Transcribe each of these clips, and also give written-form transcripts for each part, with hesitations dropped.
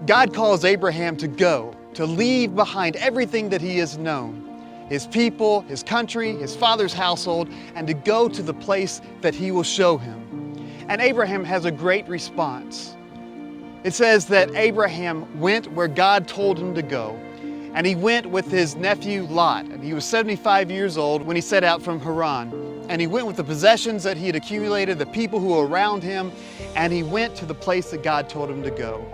God calls Abraham to go, to leave behind everything that he has known, his people, his country, his father's household, and to go to the place that he will show him. And Abraham has a great response. It says that Abraham went where God told him to go, and he went with his nephew Lot, and he was 75 years old when he set out from Haran. And he went with the possessions that he had accumulated, the people who were around him, and he went to the place that God told him to go.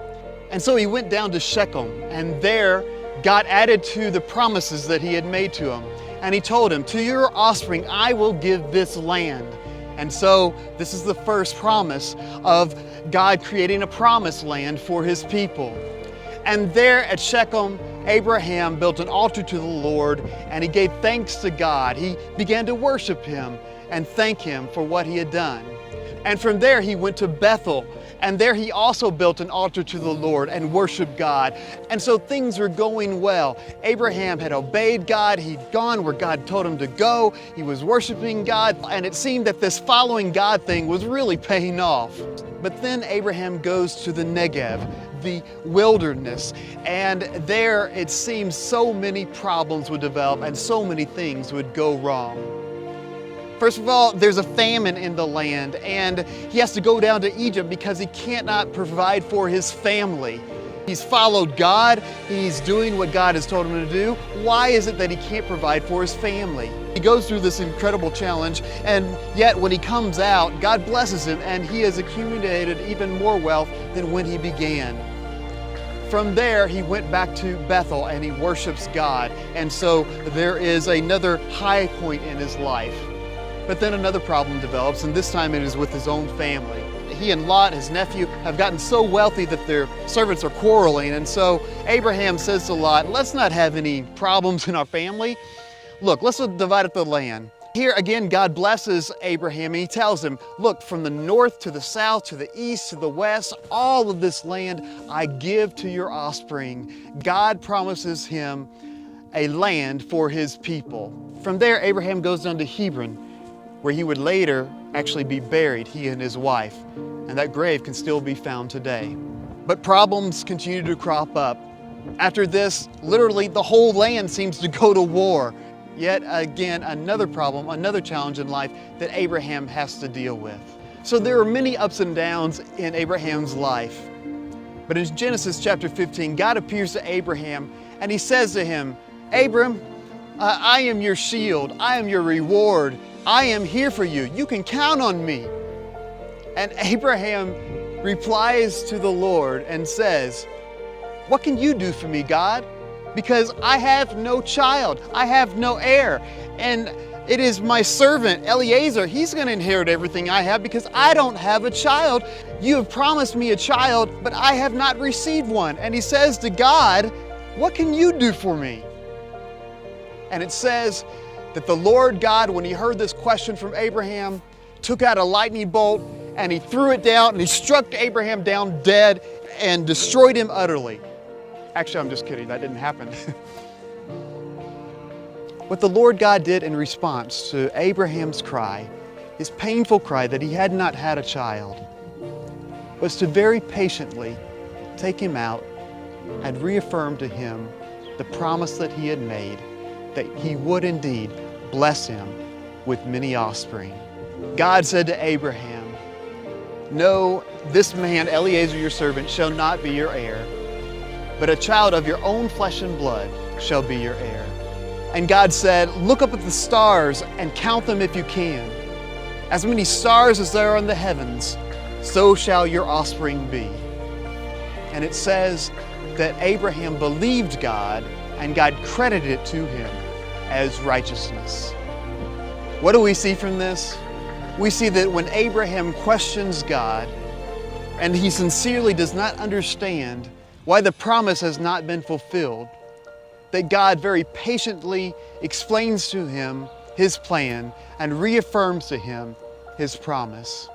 And so he went down to Shechem, and there God added to the promises that he had made to him. And he told him, "To your offspring I will give this land." And so this is the first promise of God creating a promised land for his people. And there at Shechem, Abraham built an altar to the Lord, and he gave thanks to God. He began to worship him and thank him for what he had done. And from there he went to Bethel, and there he also built an altar to the Lord and worshiped God. And so things were going well. Abraham had obeyed God. He'd gone where God told him to go. He was worshiping God, and it seemed that this following God thing was really paying off. But then Abraham goes to the Negev, the wilderness, and there it seems so many problems would develop and so many things would go wrong. First of all, there's a famine in the land, and he has to go down to Egypt because he cannot provide for his family. He's followed God, he's doing what God has told him to do. Why is it that he can't provide for his family? He goes through this incredible challenge, and yet when he comes out, God blesses him, and he has accumulated even more wealth than when he began. From there, he went back to Bethel and he worships God, and so there is another high point in his life. But then another problem develops, and this time it is with his own family. He and Lot, his nephew, have gotten so wealthy that their servants are quarreling, and so Abraham says to Lot, "Let's not have any problems in our family. Look, let's divide up the land." Here again, God blesses Abraham, and he tells him, "Look, from the north to the south, to the east, to the west, all of this land I give to your offspring." God promises him a land for his people. From there, Abraham goes down to Hebron, where he would later actually be buried, he and his wife. And that grave can still be found today. But problems continue to crop up. After this, literally the whole land seems to go to war. Yet again, another problem, another challenge in life that Abraham has to deal with. So there are many ups and downs in Abraham's life. But in Genesis chapter 15, God appears to Abraham and he says to him, "Abram, I am your shield, I am your reward. I am here for you. You can count on me." And Abraham replies to the Lord and says, "What can you do for me, God? Because I have no child, I have no heir, and it is my servant Eliezer. He's going to inherit everything I have because I don't have a child. You have promised me a child, but I have not received one." And he says to God, "What can you do for me?" And it says that the Lord God, when he heard this question from Abraham, took out a lightning bolt and he threw it down and he struck Abraham down dead and destroyed him utterly. Actually, I'm just kidding, that didn't happen. What the Lord God did in response to Abraham's cry, his painful cry that he had not had a child, was to very patiently take him out and reaffirm to him the promise that he had made, that he would indeed bless him with many offspring. God said to Abraham, "No, this man, Eliezer your servant, shall not be your heir, but a child of your own flesh and blood shall be your heir." And God said, "Look up at the stars and count them if you can. As many stars as there are in the heavens, so shall your offspring be." And it says that Abraham believed God, and God credited it to him as righteousness. What do we see from this? We see that when Abraham questions God, and he sincerely does not understand why the promise has not been fulfilled, that God very patiently explains to him his plan and reaffirms to him his promise.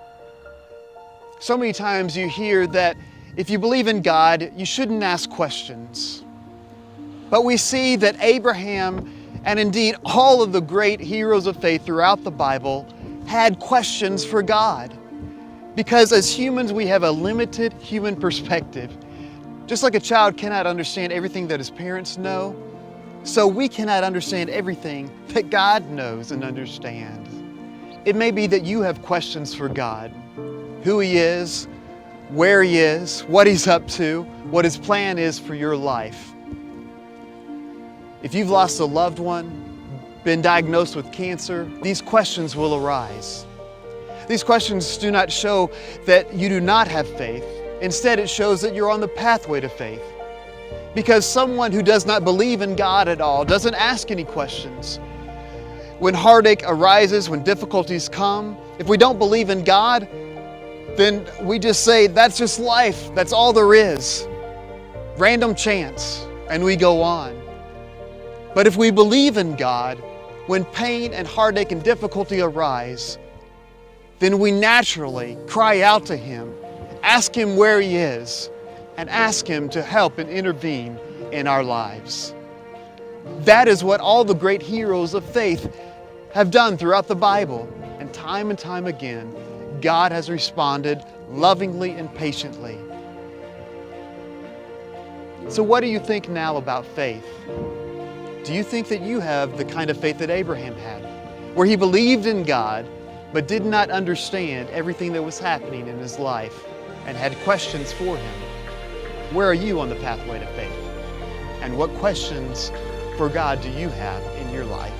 So many times you hear that if you believe in God, you shouldn't ask questions. But we see that Abraham, and indeed all of the great heroes of faith throughout the Bible, had questions for God. Because as humans, we have a limited human perspective. Just like a child cannot understand everything that his parents know, so we cannot understand everything that God knows and understands. It may be that you have questions for God, who He is, where He is, what He's up to, what His plan is for your life. If you've lost a loved one, been diagnosed with cancer, these questions will arise. These questions do not show that you do not have faith. Instead, it shows that you're on the pathway to faith. Because someone who does not believe in God at all doesn't ask any questions. When heartache arises, when difficulties come, if we don't believe in God, then we just say, that's just life, that's all there is. Random chance, and we go on. But if we believe in God, when pain and heartache and difficulty arise, then we naturally cry out to Him, ask Him where He is, and ask Him to help and intervene in our lives. That is what all the great heroes of faith have done throughout the Bible. And time again, God has responded lovingly and patiently. So what do you think now about faith? Do you think that you have the kind of faith that Abraham had, where he believed in God, but did not understand everything that was happening in his life and had questions for Him? Where are you on the pathway to faith? And what questions for God do you have in your life?